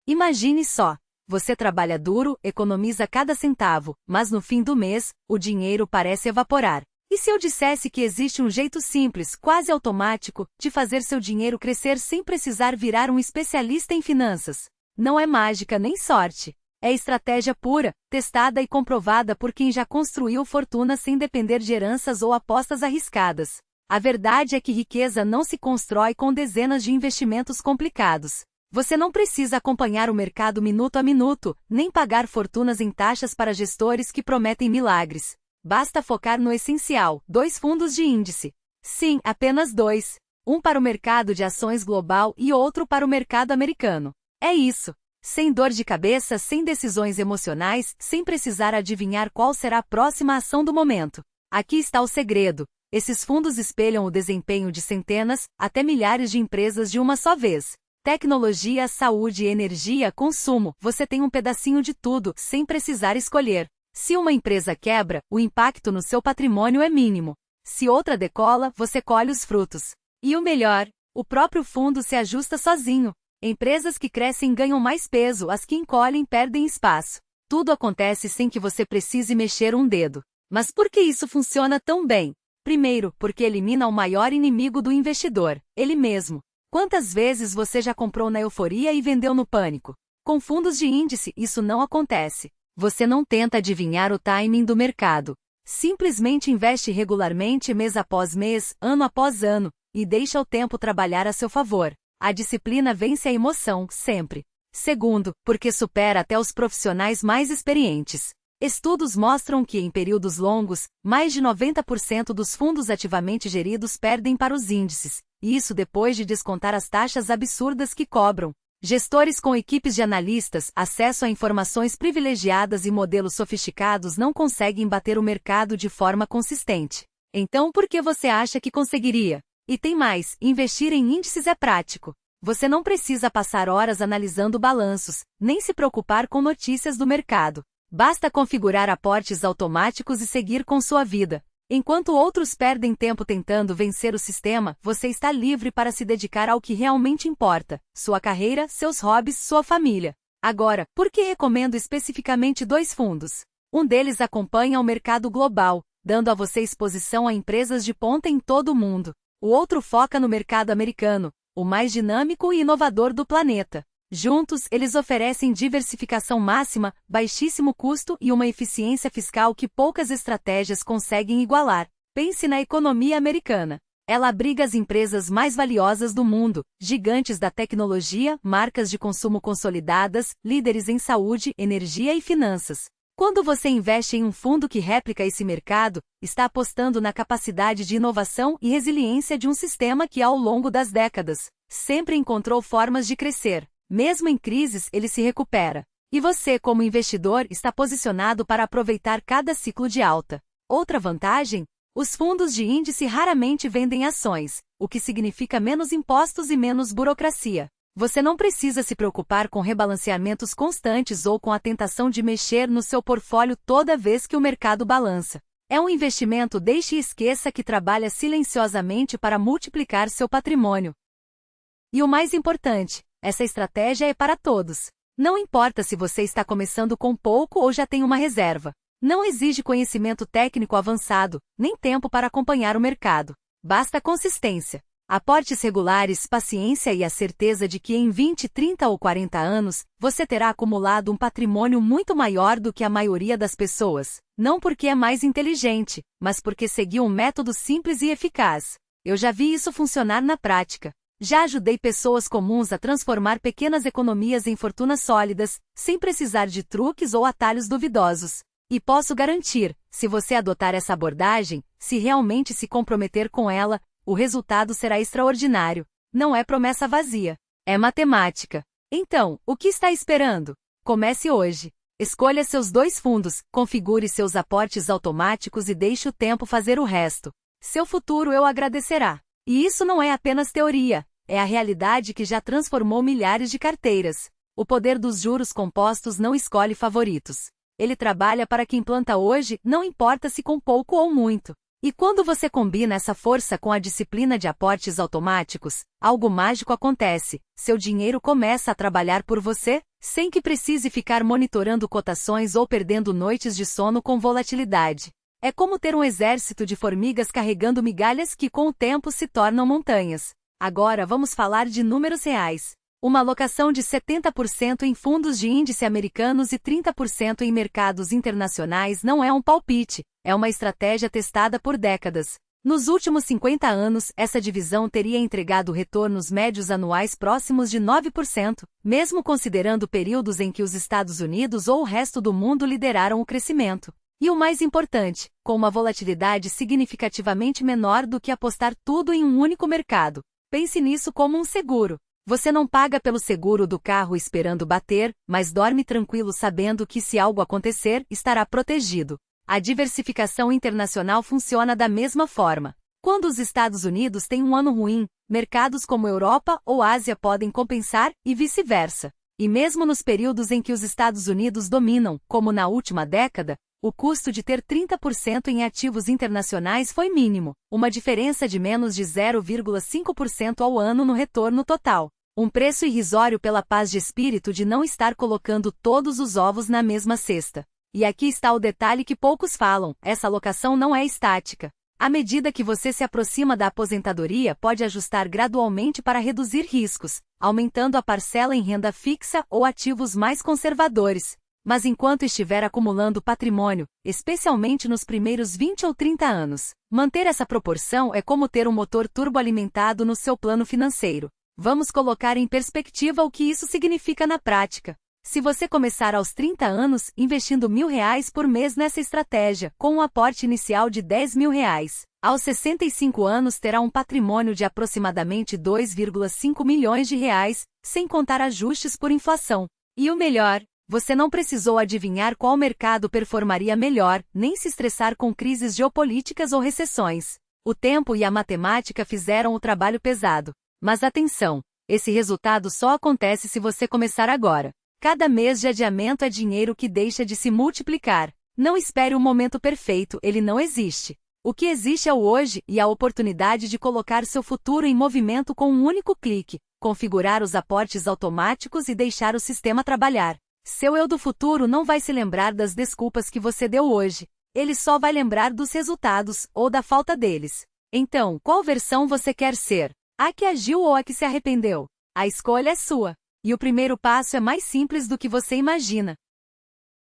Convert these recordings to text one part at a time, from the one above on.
Imagine só. Você trabalha duro, economiza cada centavo, mas no fim do mês, o dinheiro parece evaporar. E se eu dissesse que existe um jeito simples, quase automático, de fazer seu dinheiro crescer sem precisar virar um especialista em finanças? Não é mágica nem sorte. É estratégia pura, testada e comprovada por quem já construiu fortuna sem depender de heranças ou apostas arriscadas. A verdade é que riqueza não se constrói com dezenas de investimentos complicados. Você não precisa acompanhar o mercado minuto a minuto, nem pagar fortunas em taxas para gestores que prometem milagres. Basta focar no essencial: 2 fundos de índice. Sim, apenas 2. Um para o mercado de ações global e outro para o mercado americano. É isso. Sem dor de cabeça, sem decisões emocionais, sem precisar adivinhar qual será a próxima ação do momento. Aqui está o segredo. Esses fundos espelham o desempenho de centenas, até milhares de empresas de uma só vez. Tecnologia, saúde, energia, consumo, você tem um pedacinho de tudo, sem precisar escolher. Se uma empresa quebra, o impacto no seu patrimônio é mínimo. Se outra decola, você colhe os frutos. E o melhor, o próprio fundo se ajusta sozinho. Empresas que crescem ganham mais peso, as que encolhem perdem espaço. Tudo acontece sem que você precise mexer um dedo. Mas por que isso funciona tão bem? Primeiro, porque elimina o maior inimigo do investidor, ele mesmo. Quantas vezes você já comprou na euforia e vendeu no pânico? Com fundos de índice, isso não acontece. Você não tenta adivinhar o timing do mercado. Simplesmente investe regularmente mês após mês, ano após ano, e deixa o tempo trabalhar a seu favor. A disciplina vence a emoção, sempre. Segundo, porque supera até os profissionais mais experientes. Estudos mostram que, em períodos longos, mais de 90% dos fundos ativamente geridos perdem para os índices, e isso depois de descontar as taxas absurdas que cobram. Gestores com equipes de analistas, acesso a informações privilegiadas e modelos sofisticados não conseguem bater o mercado de forma consistente. Então, por que você acha que conseguiria? E tem mais, investir em índices é prático. Você não precisa passar horas analisando balanços, nem se preocupar com notícias do mercado. Basta configurar aportes automáticos e seguir com sua vida. Enquanto outros perdem tempo tentando vencer o sistema, você está livre para se dedicar ao que realmente importa: sua carreira, seus hobbies, sua família. Agora, por que recomendo especificamente 2 fundos? Um deles acompanha o mercado global, dando a você exposição a empresas de ponta em todo o mundo. O outro foca no mercado americano, o mais dinâmico e inovador do planeta. Juntos, eles oferecem diversificação máxima, baixíssimo custo e uma eficiência fiscal que poucas estratégias conseguem igualar. Pense na economia americana. Ela abriga as empresas mais valiosas do mundo, gigantes da tecnologia, marcas de consumo consolidadas, líderes em saúde, energia e finanças. Quando você investe em um fundo que replica esse mercado, está apostando na capacidade de inovação e resiliência de um sistema que, ao longo das décadas, sempre encontrou formas de crescer. Mesmo em crises, ele se recupera. E você, como investidor, está posicionado para aproveitar cada ciclo de alta. Outra vantagem? Os fundos de índice raramente vendem ações, o que significa menos impostos e menos burocracia. Você não precisa se preocupar com rebalanceamentos constantes ou com a tentação de mexer no seu portfólio toda vez que o mercado balança. É um investimento deixe e esqueça que trabalha silenciosamente para multiplicar seu patrimônio. E o mais importante, essa estratégia é para todos. Não importa se você está começando com pouco ou já tem uma reserva. Não exige conhecimento técnico avançado, nem tempo para acompanhar o mercado. Basta consistência. Aportes regulares, paciência e a certeza de que em 20, 30 ou 40 anos, você terá acumulado um patrimônio muito maior do que a maioria das pessoas. Não porque é mais inteligente, mas porque seguiu um método simples e eficaz. Eu já vi isso funcionar na prática. Já ajudei pessoas comuns a transformar pequenas economias em fortunas sólidas, sem precisar de truques ou atalhos duvidosos. E posso garantir, se você adotar essa abordagem, se realmente se comprometer com ela, o resultado será extraordinário. Não é promessa vazia. É matemática. Então, o que está esperando? Comece hoje. Escolha seus 2 fundos, configure seus aportes automáticos e deixe o tempo fazer o resto. Seu futuro o agradecerá. E isso não é apenas teoria, é a realidade que já transformou milhares de carteiras. O poder dos juros compostos não escolhe favoritos. Ele trabalha para quem planta hoje, não importa se com pouco ou muito. E quando você combina essa força com a disciplina de aportes automáticos, algo mágico acontece. Seu dinheiro começa a trabalhar por você, sem que precise ficar monitorando cotações ou perdendo noites de sono com volatilidade. É como ter um exército de formigas carregando migalhas que com o tempo se tornam montanhas. Agora vamos falar de números reais. Uma alocação de 70% em fundos de índice americanos e 30% em mercados internacionais não é um palpite, é uma estratégia testada por décadas. Nos últimos 50 anos, essa divisão teria entregado retornos médios anuais próximos de 9%, mesmo considerando períodos em que os Estados Unidos ou o resto do mundo lideraram o crescimento. E o mais importante, com uma volatilidade significativamente menor do que apostar tudo em um único mercado. Pense nisso como um seguro. Você não paga pelo seguro do carro esperando bater, mas dorme tranquilo sabendo que se algo acontecer, estará protegido. A diversificação internacional funciona da mesma forma. Quando os Estados Unidos têm um ano ruim, mercados como Europa ou Ásia podem compensar e vice-versa. E mesmo nos períodos em que os Estados Unidos dominam, como na última década, o custo de ter 30% em ativos internacionais foi mínimo, uma diferença de menos de 0,5% ao ano no retorno total. Um preço irrisório pela paz de espírito de não estar colocando todos os ovos na mesma cesta. E aqui está o detalhe que poucos falam: essa alocação não é estática. À medida que você se aproxima da aposentadoria, pode ajustar gradualmente para reduzir riscos, aumentando a parcela em renda fixa ou ativos mais conservadores. Mas enquanto estiver acumulando patrimônio, especialmente nos primeiros 20 ou 30 anos, manter essa proporção é como ter um motor turboalimentado no seu plano financeiro. Vamos colocar em perspectiva o que isso significa na prática. Se você começar aos 30 anos, investindo R$ 1.000 por mês nessa estratégia, com um aporte inicial de R$ 10.000, aos 65 anos terá um patrimônio de aproximadamente R$ 2,5 milhões, sem contar ajustes por inflação. E o melhor, você não precisou adivinhar qual mercado performaria melhor, nem se estressar com crises geopolíticas ou recessões. O tempo e a matemática fizeram o trabalho pesado. Mas atenção, esse resultado só acontece se você começar agora. Cada mês de adiamento é dinheiro que deixa de se multiplicar. Não espere o momento perfeito, ele não existe. O que existe é o hoje e a oportunidade de colocar seu futuro em movimento com um único clique, configurar os aportes automáticos e deixar o sistema trabalhar. Seu eu do futuro não vai se lembrar das desculpas que você deu hoje. Ele só vai lembrar dos resultados, ou da falta deles. Então, qual versão você quer ser? A que agiu ou a que se arrependeu? A escolha é sua. E o primeiro passo é mais simples do que você imagina.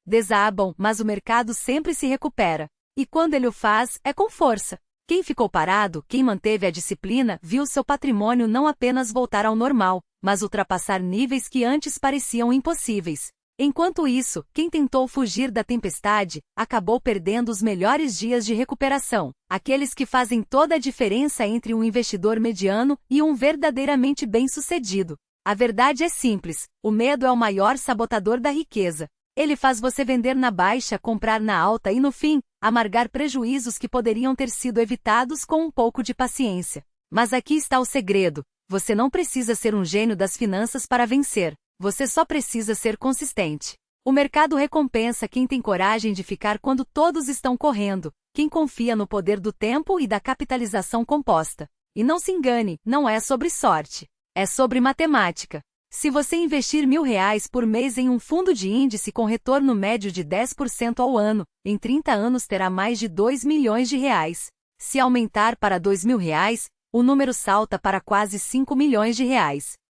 Desabam, mas o mercado sempre se recupera. E quando ele o faz, é com força. Quem ficou parado, quem manteve a disciplina, viu seu patrimônio não apenas voltar ao normal, mas ultrapassar níveis que antes pareciam impossíveis. Enquanto isso, quem tentou fugir da tempestade, acabou perdendo os melhores dias de recuperação, aqueles que fazem toda a diferença entre um investidor mediano e um verdadeiramente bem-sucedido. A verdade é simples: o medo é o maior sabotador da riqueza. Ele faz você vender na baixa, comprar na alta e, no fim, amargar prejuízos que poderiam ter sido evitados com um pouco de paciência. Mas aqui está o segredo: você não precisa ser um gênio das finanças para vencer. Você só precisa ser consistente. O mercado recompensa quem tem coragem de ficar quando todos estão correndo, quem confia no poder do tempo e da capitalização composta. E não se engane, não é sobre sorte. É sobre matemática. Se você investir R$ 1.000 por mês em um fundo de índice com retorno médio de 10% ao ano, em 30 anos terá mais de R$ 2 milhões. Se aumentar para R$ 2.000, o número salta para quase R$ 5 milhões.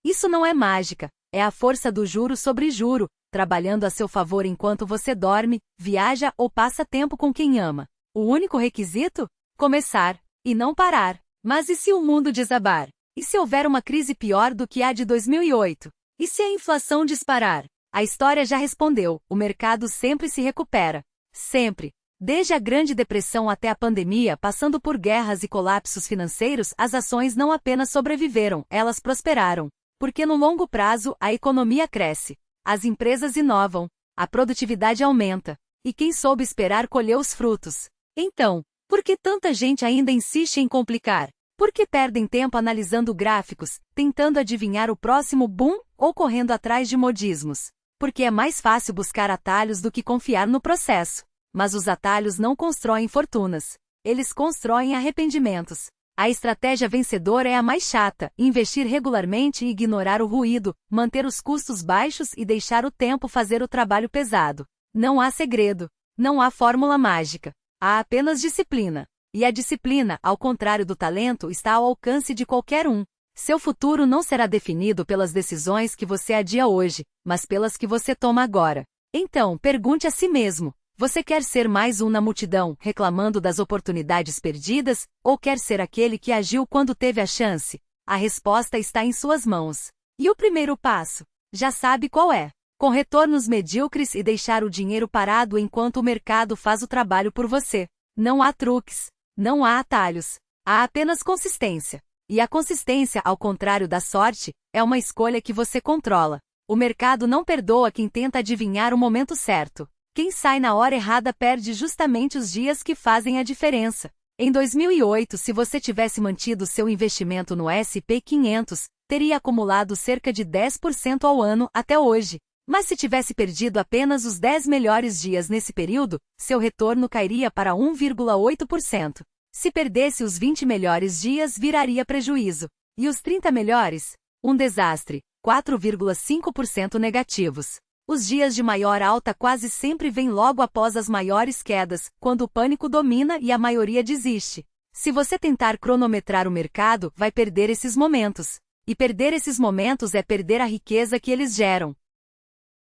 Isso não é mágica. É a força do juro sobre juro, trabalhando a seu favor enquanto você dorme, viaja ou passa tempo com quem ama. O único requisito? Começar. E não parar. Mas e se o mundo desabar? E se houver uma crise pior do que a de 2008? E se a inflação disparar? A história já respondeu: o mercado sempre se recupera. Sempre. Desde a Grande Depressão até a pandemia, passando por guerras e colapsos financeiros, as ações não apenas sobreviveram, elas prosperaram. Porque no longo prazo, a economia cresce, as empresas inovam, a produtividade aumenta, e quem soube esperar colheu os frutos. Então, por que tanta gente ainda insiste em complicar? Por que perdem tempo analisando gráficos, tentando adivinhar o próximo boom, ou correndo atrás de modismos? Porque é mais fácil buscar atalhos do que confiar no processo. Mas os atalhos não constroem fortunas. eles constroem arrependimentos. A estratégia vencedora é a mais chata: investir regularmente e ignorar o ruído, manter os custos baixos e deixar o tempo fazer o trabalho pesado. Não há segredo. Não há fórmula mágica. Há apenas disciplina. E a disciplina, ao contrário do talento, está ao alcance de qualquer um. Seu futuro não será definido pelas decisões que você adia hoje, mas pelas que você toma agora. Então, pergunte a si mesmo: você quer ser mais um na multidão, reclamando das oportunidades perdidas, ou quer ser aquele que agiu quando teve a chance? A resposta está em suas mãos. E o primeiro passo? Já sabe qual é. Com retornos medíocres e deixar o dinheiro parado enquanto o mercado faz o trabalho por você. Não há truques. Não há atalhos. Há apenas consistência. E a consistência, ao contrário da sorte, é uma escolha que você controla. O mercado não perdoa quem tenta adivinhar o momento certo. Quem sai na hora errada perde justamente os dias que fazem a diferença. Em 2008, se você tivesse mantido seu investimento no S&P 500, teria acumulado cerca de 10% ao ano até hoje. Mas se tivesse perdido apenas os 10 melhores dias nesse período, seu retorno cairia para 1,8%. Se perdesse os 20 melhores dias, viraria prejuízo. E os 30 melhores? Um desastre, 4,5% negativos. Os dias de maior alta quase sempre vêm logo após as maiores quedas, quando o pânico domina e a maioria desiste. Se você tentar cronometrar o mercado, vai perder esses momentos. E perder esses momentos é perder a riqueza que eles geram.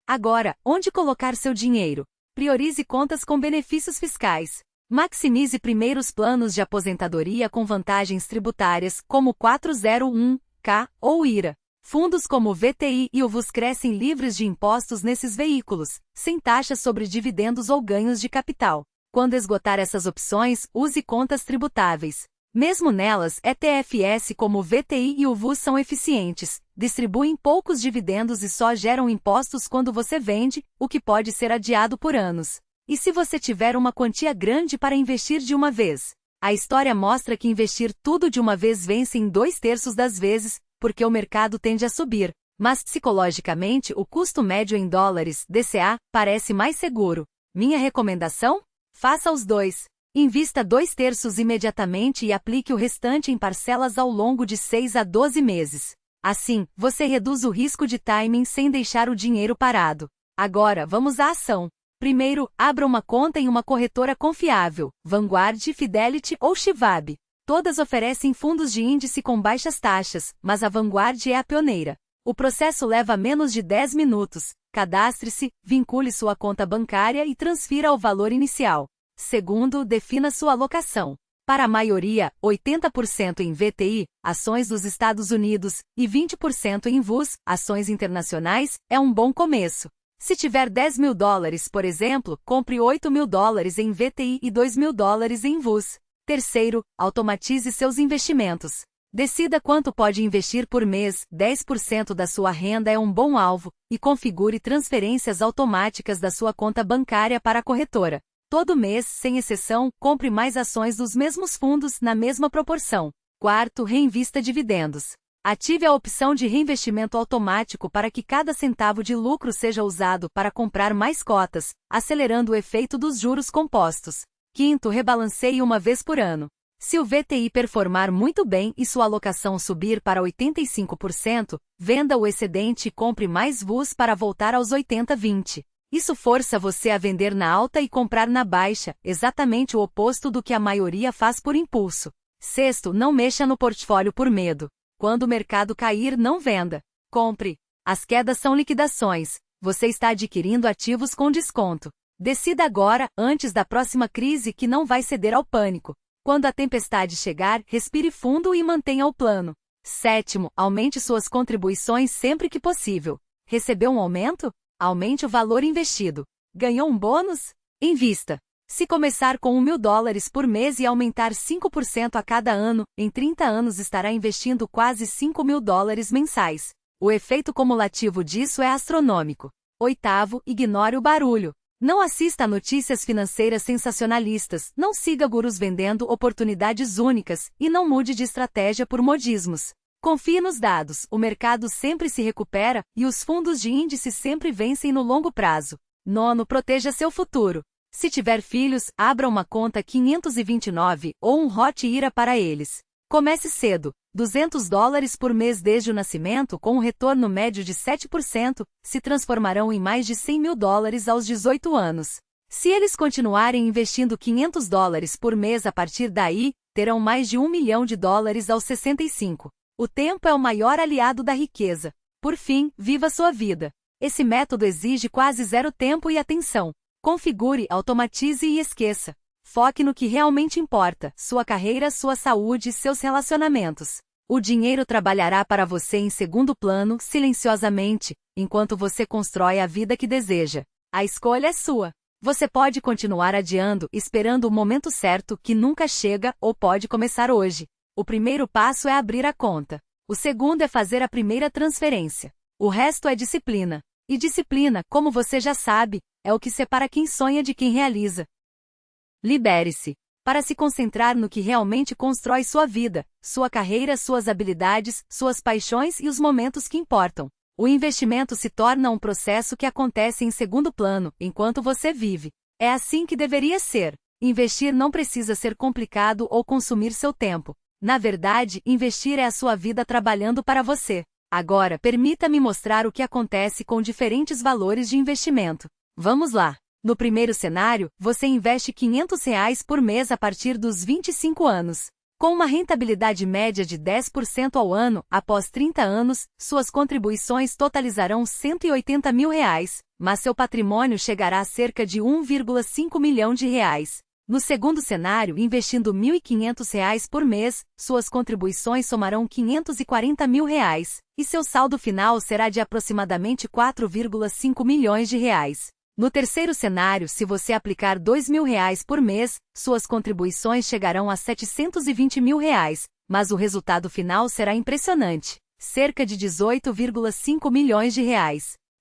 Agora, onde colocar seu dinheiro? Priorize contas com benefícios fiscais. Maximize primeiros planos de aposentadoria com vantagens tributárias, como 401(k) ou IRA. Fundos como o VTI e o VUS crescem livres de impostos nesses veículos, sem taxas sobre dividendos ou ganhos de capital. Quando esgotar essas opções, use contas tributáveis. Mesmo nelas, ETFs como o VTI e o VUS são eficientes, distribuem poucos dividendos e só geram impostos quando você vende, o que pode ser adiado por anos. E se você tiver uma quantia grande para investir de uma vez? A história mostra que investir tudo de uma vez vence em 2/3 das vezes, porque o mercado tende a subir. Mas psicologicamente, o custo médio em dólares, DCA, parece mais seguro. Minha recomendação? Faça os dois. Invista 2/3 imediatamente e aplique o restante em parcelas ao longo de 6 a 12 meses. Assim, você reduz o risco de timing sem deixar o dinheiro parado. Agora, vamos à ação. Primeiro, abra uma conta em uma corretora confiável, Vanguard, Fidelity ou Schwab. Todas oferecem fundos de índice com baixas taxas, mas a Vanguard é a pioneira. O processo leva menos de 10 minutos. Cadastre-se, vincule sua conta bancária e transfira o valor inicial. Segundo, defina sua alocação. Para a maioria, 80% em VTI, ações dos Estados Unidos, e 20% em VUS, ações internacionais, é um bom começo. Se tiver $10.000, por exemplo, compre $8.000 em VTI e $2.000 em VUS. Terceiro, automatize seus investimentos. Decida quanto pode investir por mês, 10% da sua renda é um bom alvo, e configure transferências automáticas da sua conta bancária para a corretora. Todo mês, sem exceção, compre mais ações dos mesmos fundos na mesma proporção. Quarto, reinvista dividendos. Ative a opção de reinvestimento automático para que cada centavo de lucro seja usado para comprar mais cotas, acelerando o efeito dos juros compostos. Quinto, rebalanceie uma vez por ano. Se o VTI performar muito bem e sua alocação subir para 85%, venda o excedente e compre mais VUS para voltar aos 80-20. Isso força você a vender na alta e comprar na baixa, exatamente o oposto do que a maioria faz por impulso. Sexto, não mexa no portfólio por medo. Quando o mercado cair, não venda. Compre. As quedas são liquidações. Você está adquirindo ativos com desconto. Decida agora, antes da próxima crise, que não vai ceder ao pânico. Quando a tempestade chegar, respire fundo e mantenha o plano. Sétimo, aumente suas contribuições sempre que possível. Recebeu um aumento? Aumente o valor investido. Ganhou um bônus? Invista. Se começar com $1.000 por mês e aumentar 5% a cada ano, em 30 anos estará investindo quase $5.000 mensais. O efeito cumulativo disso é astronômico. Oitavo, ignore o barulho. Não assista a notícias financeiras sensacionalistas, não siga gurus vendendo oportunidades únicas, e não mude de estratégia por modismos. Confie nos dados, o mercado sempre se recupera, e os fundos de índice sempre vencem no longo prazo. Nono, proteja seu futuro. Se tiver filhos, abra uma conta 529 ou um Roth IRA para eles. Comece cedo, $200 por mês desde o nascimento com um retorno médio de 7%, se transformarão em mais de $100.000 aos 18 anos. Se eles continuarem investindo $500 por mês a partir daí, terão mais de $1 milhão aos 65. O tempo é o maior aliado da riqueza. Por fim, viva sua vida. Esse método exige quase zero tempo e atenção. Configure, automatize e esqueça. Foque no que realmente importa: sua carreira, sua saúde e seus relacionamentos. O dinheiro trabalhará para você em segundo plano, silenciosamente, enquanto você constrói a vida que deseja. A escolha é sua. Você pode continuar adiando, esperando o momento certo, que nunca chega, ou pode começar hoje. O primeiro passo é abrir a conta. O segundo é fazer a primeira transferência. O resto é disciplina. E disciplina, como você já sabe, é o que separa quem sonha de quem realiza. Libere-se para se concentrar no que realmente constrói sua vida, sua carreira, suas habilidades, suas paixões e os momentos que importam. O investimento se torna um processo que acontece em segundo plano, enquanto você vive. É assim que deveria ser. Investir não precisa ser complicado ou consumir seu tempo. Na verdade, investir é a sua vida trabalhando para você. Agora, permita-me mostrar o que acontece com diferentes valores de investimento. Vamos lá. No primeiro cenário, você investe R$ 500 por mês a partir dos 25 anos. Com uma rentabilidade média de 10% ao ano, após 30 anos, suas contribuições totalizarão R$ 180 mil, mas seu patrimônio chegará a cerca de R$ 1,5 milhão. No segundo cenário, investindo R$ 1.500 por mês, suas contribuições somarão R$ 540 mil, e seu saldo final será de aproximadamente R$ 4,5 milhões. No terceiro cenário, se você aplicar R$ 2.000 por mês, suas contribuições chegarão a R$ 720 mil, mas o resultado final será impressionante, cerca de R$ 18,5 milhões.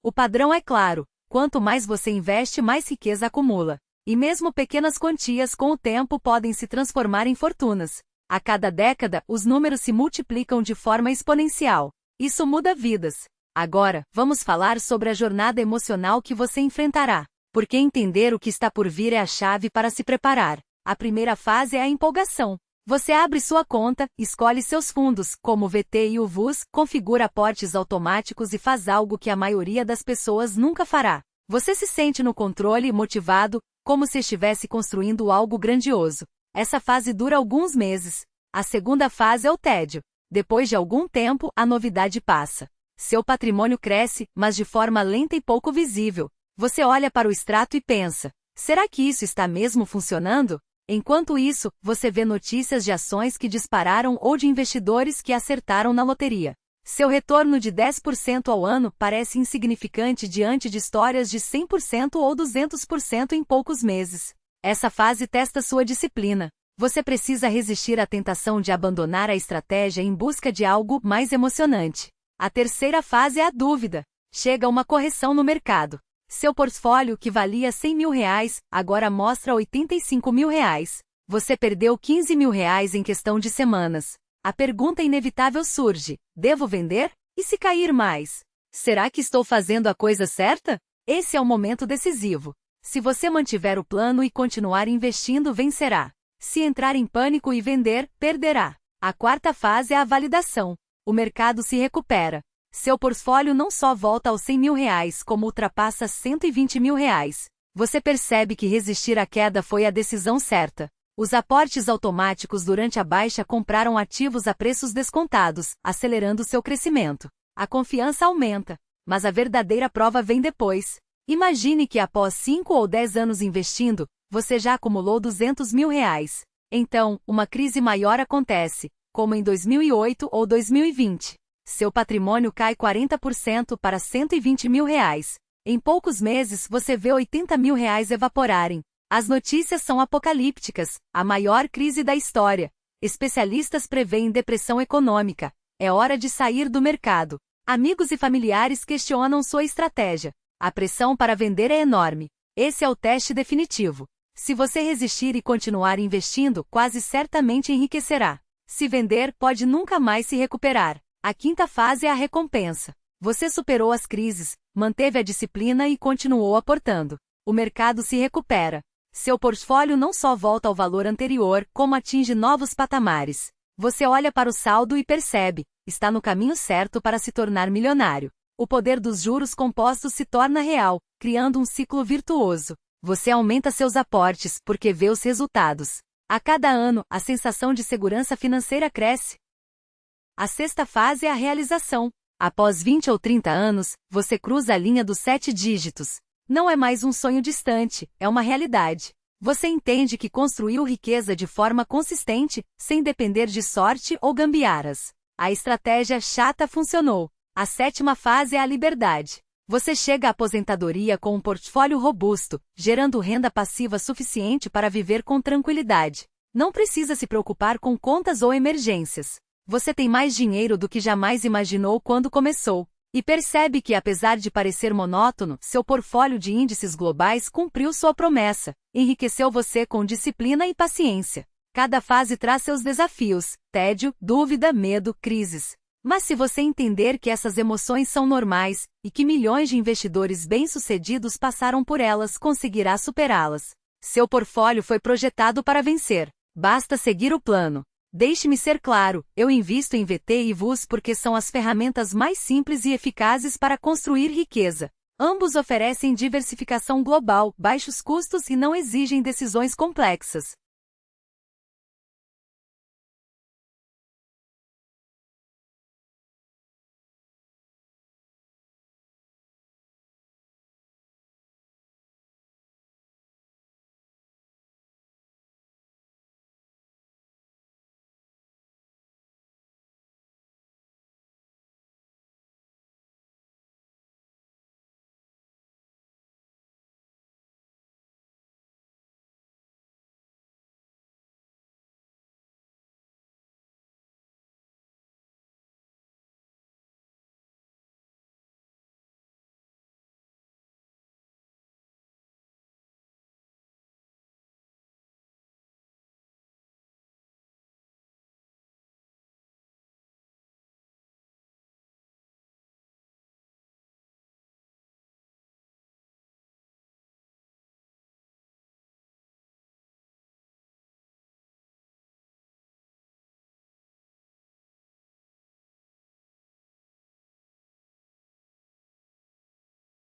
O padrão é claro: quanto mais você investe, mais riqueza acumula. E mesmo pequenas quantias com o tempo podem se transformar em fortunas. A cada década, os números se multiplicam de forma exponencial. Isso muda vidas. Agora, vamos falar sobre a jornada emocional que você enfrentará, porque entender o que está por vir é a chave para se preparar. A primeira fase é a empolgação. Você abre sua conta, escolhe seus fundos, como o VT e o VUS, configura aportes automáticos e faz algo que a maioria das pessoas nunca fará. Você se sente no controle e motivado, como se estivesse construindo algo grandioso. Essa fase dura alguns meses. A segunda fase é o tédio. Depois de algum tempo, a novidade passa. Seu patrimônio cresce, mas de forma lenta e pouco visível. Você olha para o extrato e pensa: será que isso está mesmo funcionando? Enquanto isso, você vê notícias de ações que dispararam ou de investidores que acertaram na loteria. Seu retorno de 10% ao ano parece insignificante diante de histórias de 100% ou 200% em poucos meses. Essa fase testa sua disciplina. Você precisa resistir à tentação de abandonar a estratégia em busca de algo mais emocionante. A terceira fase é a dúvida. Chega uma correção no mercado. Seu portfólio, que valia R$ 100 mil, agora mostra R$ 85 mil. Você perdeu R$ 15 mil em questão de semanas. A pergunta inevitável surge: devo vender? E se cair mais? Será que estou fazendo a coisa certa? Esse é o momento decisivo. Se você mantiver o plano e continuar investindo, vencerá. Se entrar em pânico e vender, perderá. A quarta fase é a validação. O mercado se recupera. Seu portfólio não só volta aos R$ 100 mil, como ultrapassa R$ 120 mil. Você percebe que resistir à queda foi a decisão certa. Os aportes automáticos durante a baixa compraram ativos a preços descontados, acelerando seu crescimento. A confiança aumenta, mas a verdadeira prova vem depois. Imagine que após 5 ou 10 anos investindo, você já acumulou R$ 200 mil. Então, uma crise maior acontece, como em 2008 ou 2020. Seu patrimônio cai 40% para R$ 120 mil. Em poucos meses, você vê R$ 80 mil evaporarem. As notícias são apocalípticas, a maior crise da história. Especialistas preveem depressão econômica. É hora de sair do mercado. Amigos e familiares questionam sua estratégia. A pressão para vender é enorme. Esse é o teste definitivo. Se você resistir e continuar investindo, quase certamente enriquecerá. Se vender, pode nunca mais se recuperar. A quinta fase é a recompensa. Você superou as crises, manteve a disciplina e continuou aportando. O mercado se recupera. Seu portfólio não só volta ao valor anterior, como atinge novos patamares. Você olha para o saldo e percebe, está no caminho certo para se tornar milionário. O poder dos juros compostos se torna real, criando um ciclo virtuoso. Você aumenta seus aportes porque vê os resultados. A cada ano, a sensação de segurança financeira cresce. A sexta fase é a realização. Após 20 ou 30 anos, você cruza a linha dos 7 dígitos. Não é mais um sonho distante, é uma realidade. Você entende que construiu riqueza de forma consistente, sem depender de sorte ou gambiarras. A estratégia chata funcionou. A sétima fase é a liberdade. Você chega à aposentadoria com um portfólio robusto, gerando renda passiva suficiente para viver com tranquilidade. Não precisa se preocupar com contas ou emergências. Você tem mais dinheiro do que jamais imaginou quando começou. E percebe que, apesar de parecer monótono, seu portfólio de índices globais cumpriu sua promessa. Enriqueceu você com disciplina e paciência. Cada fase traz seus desafios: tédio, dúvida, medo, crises. Mas se você entender que essas emoções são normais, e que milhões de investidores bem-sucedidos passaram por elas, conseguirá superá-las. Seu portfólio foi projetado para vencer. Basta seguir o plano. Deixe-me ser claro, eu invisto em VT e VUS porque são as ferramentas mais simples e eficazes para construir riqueza. Ambos oferecem diversificação global, baixos custos e não exigem decisões complexas.